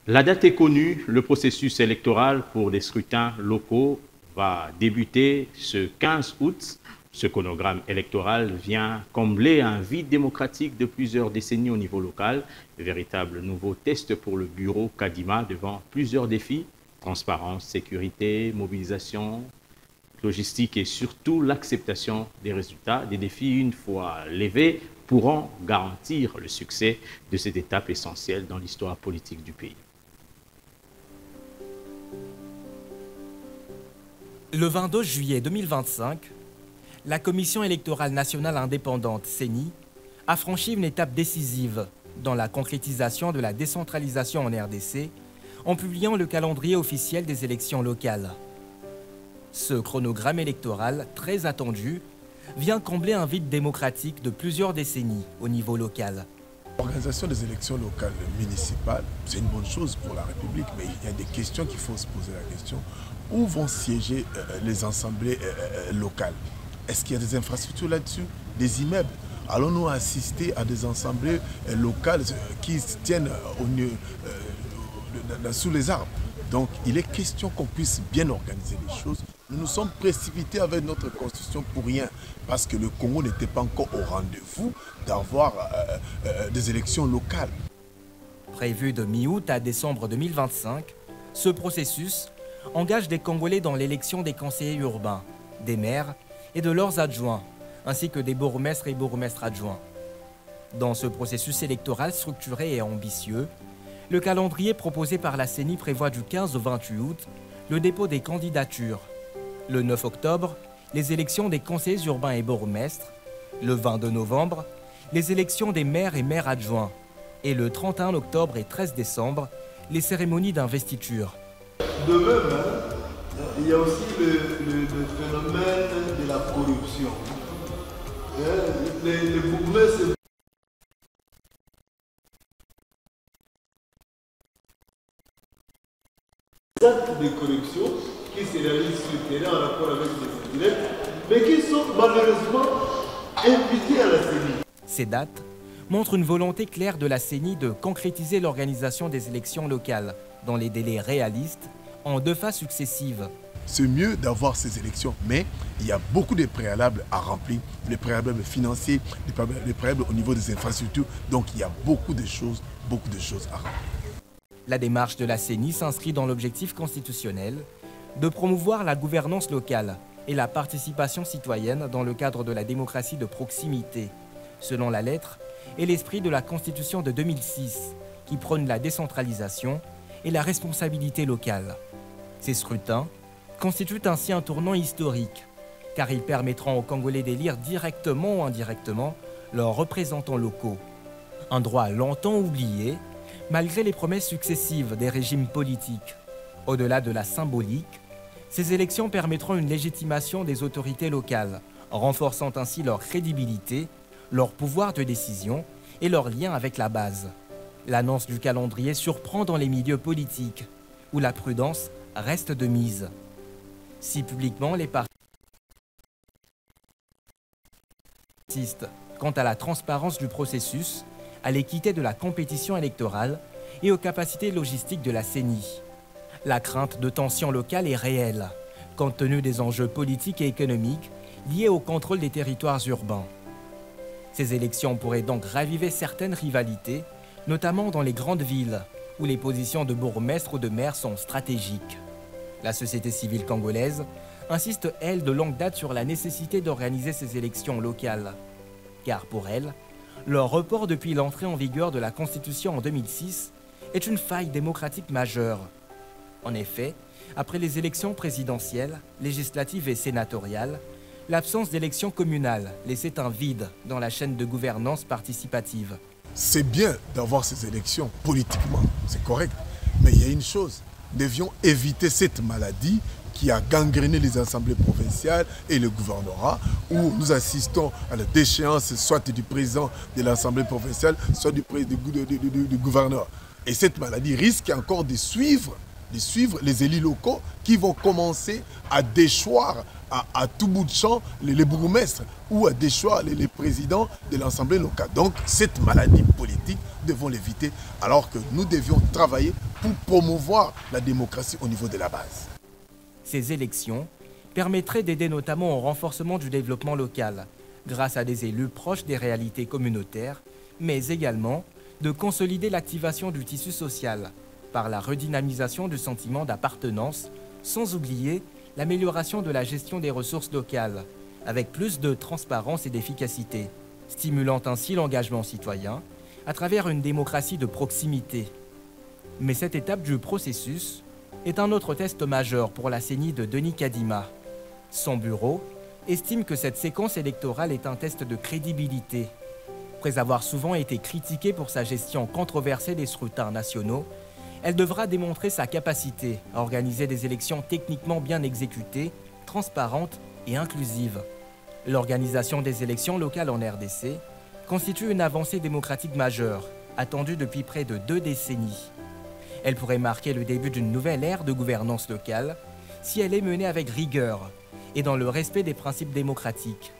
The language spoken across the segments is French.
La date est connue, le processus électoral pour des scrutins locaux va débuter ce 15 août. Ce chronogramme électoral vient combler un vide démocratique de plusieurs décennies au niveau local. Véritable nouveau test pour le bureau Kadima devant plusieurs défis: transparence, sécurité, mobilisation, logistique et surtout l'acceptation des résultats. Des défis, une fois levés, pourront garantir le succès de cette étape essentielle dans l'histoire politique du pays. Le 22 juillet 2025, la Commission électorale nationale indépendante, CENI, a franchi une étape décisive dans la concrétisation de la décentralisation en RDC en publiant le calendrier officiel des élections locales. Ce chronogramme électoral, très attendu, vient combler un vide démocratique de plusieurs décennies au niveau local. L'organisation des élections locales municipales, c'est une bonne chose pour la République, mais il y a des questions qu'il faut se poser la question. Où vont siéger les assemblées locales? Est-ce qu'il y a des infrastructures là-dessus? Des immeubles? Allons-nous assister à des assemblées locales qui se tiennent sous les arbres? Donc il est question qu'on puisse bien organiser les choses. Nous nous sommes précipités avec notre constitution pour rien, parce que le Congo n'était pas encore au rendez-vous d'avoir des élections locales. Prévu de mi-août à décembre 2025, ce processus engage des Congolais dans l'élection des conseillers urbains, des maires et de leurs adjoints, ainsi que des bourgmestres et bourgmestres adjoints. Dans ce processus électoral structuré et ambitieux, le calendrier proposé par la CENI prévoit du 15 au 28 août le dépôt des candidatures, le 9 octobre, les élections des conseillers urbains et bourgmestres, le 22 novembre, les élections des maires et maires adjoints, et le 31 octobre et 13 décembre, les cérémonies d'investiture. De même, il y a aussi le phénomène de la corruption. Les bourgmestres. Des actes de corruption qui se réalisent sur le terrain en rapport avec les directs, mais qui sont malheureusement invités à la CENI. Ces dates montrent une volonté claire de la CENI de concrétiser l'organisation des élections locales dans les délais réalistes en 2 phases successives. C'est mieux d'avoir ces élections, mais il y a beaucoup de préalables à remplir, les préalables financiers, les préalables au niveau des infrastructures, donc il y a beaucoup de choses à remplir. La démarche de la CENI s'inscrit dans l'objectif constitutionnel de promouvoir la gouvernance locale et la participation citoyenne dans le cadre de la démocratie de proximité, selon la lettre et l'esprit de la Constitution de 2006, qui prône la décentralisation et la responsabilité locale. Ces scrutins constituent ainsi un tournant historique, car ils permettront aux Congolais d'élire directement ou indirectement leurs représentants locaux. Un droit longtemps oublié, malgré les promesses successives des régimes politiques. Au-delà de la symbolique, ces élections permettront une légitimation des autorités locales, renforçant ainsi leur crédibilité, leur pouvoir de décision et leur lien avec la base. L'annonce du calendrier surprend dans les milieux politiques, où la prudence reste de mise. Si publiquement les partis insistent quant à la transparence du processus, à l'équité de la compétition électorale et aux capacités logistiques de la CENI. La crainte de tensions locales est réelle, compte tenu des enjeux politiques et économiques liés au contrôle des territoires urbains. Ces élections pourraient donc raviver certaines rivalités, notamment dans les grandes villes, où les positions de bourgmestre ou de maire sont stratégiques. La société civile congolaise insiste, elle, de longue date sur la nécessité d'organiser ces élections locales. Car pour elle, leur report depuis l'entrée en vigueur de la Constitution en 2006 est une faille démocratique majeure. En effet, après les élections présidentielles, législatives et sénatoriales, l'absence d'élections communales laissait un vide dans la chaîne de gouvernance participative. C'est bien d'avoir ces élections politiquement, c'est correct, mais il y a une chose, nous devions éviter cette maladie qui a gangréné les assemblées provinciales et le gouvernorat, où nous assistons à la déchéance soit du président de l'assemblée provinciale, soit du gouverneur. Et cette maladie risque encore de suivre de suivre les élus locaux qui vont commencer à déchoir à tout bout de champ les bourgmestres ou à déchoir les présidents de l'Assemblée locale. Donc cette maladie politique, nous devons l'éviter alors que nous devions travailler pour promouvoir la démocratie au niveau de la base. Ces élections permettraient d'aider notamment au renforcement du développement local, grâce à des élus proches des réalités communautaires, mais également de consolider l'activation du tissu social par la redynamisation du sentiment d'appartenance, sans oublier l'amélioration de la gestion des ressources locales, avec plus de transparence et d'efficacité, stimulant ainsi l'engagement citoyen à travers une démocratie de proximité. Mais cette étape du processus est un autre test majeur pour la CENI de Denis Kadima. Son bureau estime que cette séquence électorale est un test de crédibilité. Après avoir souvent été critiquée pour sa gestion controversée des scrutins nationaux, elle devra démontrer sa capacité à organiser des élections techniquement bien exécutées, transparentes et inclusives. L'organisation des élections locales en RDC constitue une avancée démocratique majeure, attendue depuis près de 2 décennies. Elle pourrait marquer le début d'une nouvelle ère de gouvernance locale si elle est menée avec rigueur et dans le respect des principes démocratiques.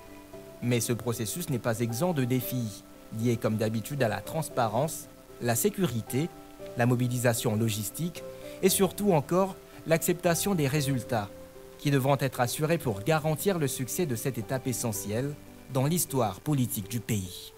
Mais ce processus n'est pas exempt de défis, liés comme d'habitude à la transparence, la sécurité, la mobilisation logistique et surtout encore l'acceptation des résultats, qui devront être assurés pour garantir le succès de cette étape essentielle dans l'histoire politique du pays.